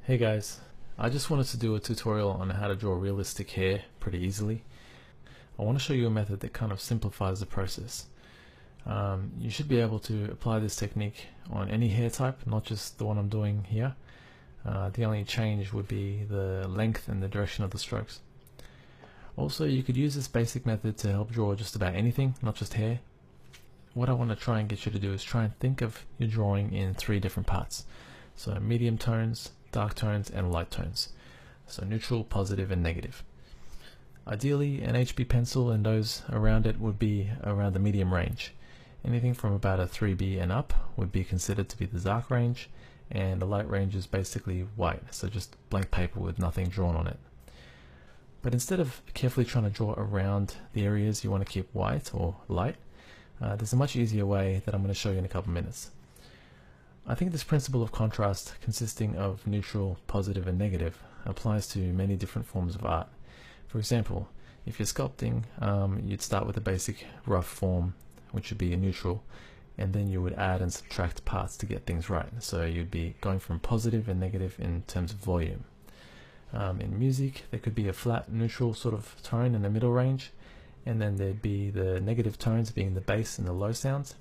Hey guys, I just wanted to do a tutorial on how to draw realistic hair pretty easily. I want to show you a method that kind of simplifies the process. You should be able to apply this technique on any hair type, not just the one I'm doing here. The only change would be the length and the direction of the strokes. Also, you could use this basic method to help draw just about anything, not just hair. What I want to try and get you to do is try and think of your drawing in 3 different parts. So medium tones, dark tones, and light tones. So neutral, positive, and negative. Ideally, an HB pencil and those around it would be around the medium range. Anything from about a 3B and up would be considered to be the dark range, and the light range is basically white, so just blank paper with nothing drawn on it. But instead of carefully trying to draw around the areas you want to keep white or light, there's a much easier way that I'm going to show you in a couple minutes. I think this principle of contrast, consisting of neutral, positive, and negative, applies to many different forms of art. For example, if you're sculpting, you'd start with a basic rough form, which would be a neutral, and then you would add and subtract parts to get things right. So you'd be going from positive and negative in terms of volume. In music, there could be a flat, neutral sort of tone in the middle range, and then there'd be the negative tones being the bass and the low sounds,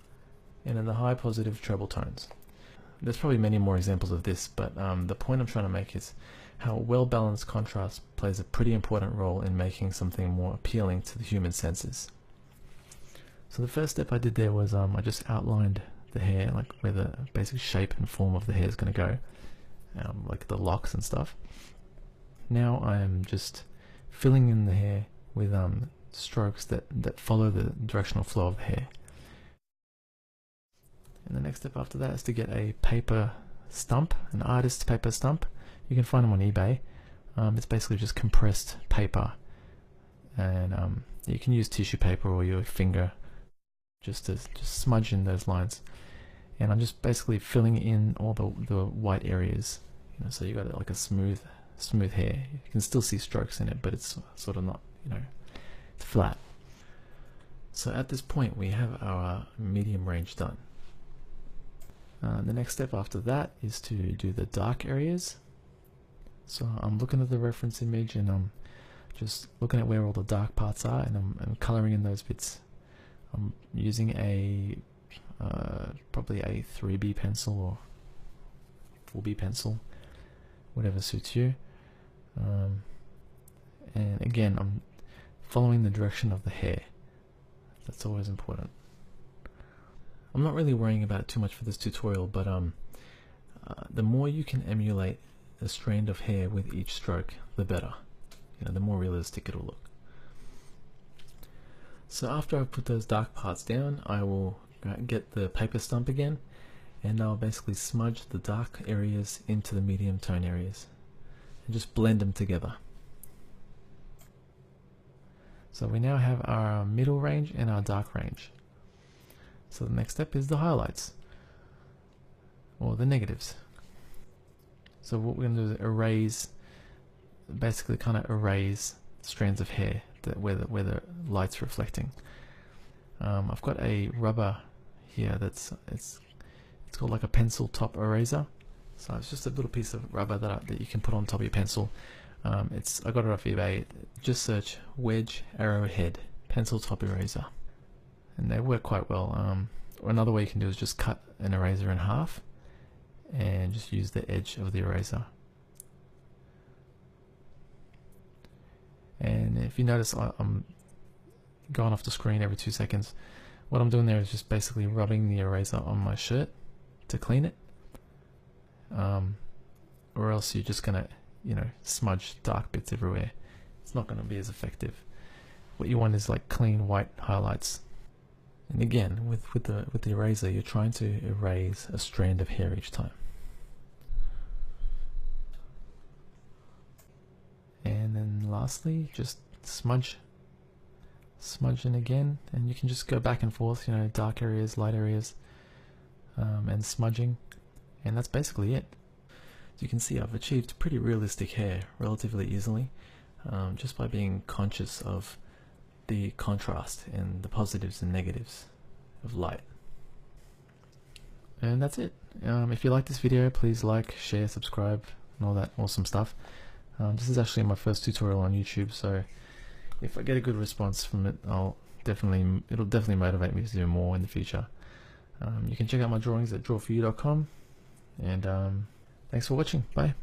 and then the high positive treble tones. There's probably many more examples of this, but the point I'm trying to make is how well-balanced contrast plays a pretty important role in making something more appealing to the human senses. So the first step I did there was I just outlined the hair, like where the basic shape and form of the hair is going to go, like the locks and stuff. Now I am just filling in the hair with strokes that follow the directional flow of the hair. And the next step after that is to get a paper stump, an artist's paper stump. You can find them on eBay. It's basically just compressed paper, and you can use tissue paper or your finger just to smudge in those lines. And I'm just basically filling in all the white areas. So you got like a smooth hair. You can still see strokes in it, but it's sort of not, it's flat. So at this point we have our medium range done. The next step after that is to do the dark areas. So I'm looking at the reference image and I'm just looking at where all the dark parts are, and I'm coloring in those bits. I'm using a probably a 3B pencil or 4B pencil, whatever suits you. And again, I'm following the direction of the hair. That's always important. I'm not really worrying about it too much for this tutorial, but the more you can emulate a strand of hair with each stroke, the better. The more realistic it'll look. So after I put those dark parts down, I will get the paper stump again, and I'll basically smudge the dark areas into the medium tone areas and just blend them together. So we now have our middle range and our dark range. So the next step is the highlights, or the negatives. So what we're going to do is erase, basically kind of erase strands of hair where the light's reflecting. I've got a rubber here it's called like a pencil top eraser. So it's just a little piece of rubber that you can put on top of your pencil. I got it off eBay. Just search wedge arrowhead pencil top eraser, and they work quite well. Or another way you can do is just cut an eraser in half and just use the edge of the eraser. And if you notice, I'm going off the screen every 2 seconds. What I'm doing there is just basically rubbing the eraser on my shirt to clean it, or else you're just gonna smudge dark bits everywhere. It's not going to be as effective. What you want is like clean white highlights. And again, with the eraser, you're trying to erase a strand of hair each time. And then lastly, just smudge in again, and you can just go back and forth, dark areas, light areas, and smudging, and that's basically it. As you can see, I've achieved pretty realistic hair relatively easily, just by being conscious of the contrast and the positives and negatives of light. And that's it. If you like this video, please like, share, subscribe, and all that awesome stuff. This is actually my first tutorial on YouTube, so if I get a good response from it, it'll definitely motivate me to do more in the future. You can check out my drawings at drawforyou.com, and thanks for watching. Bye.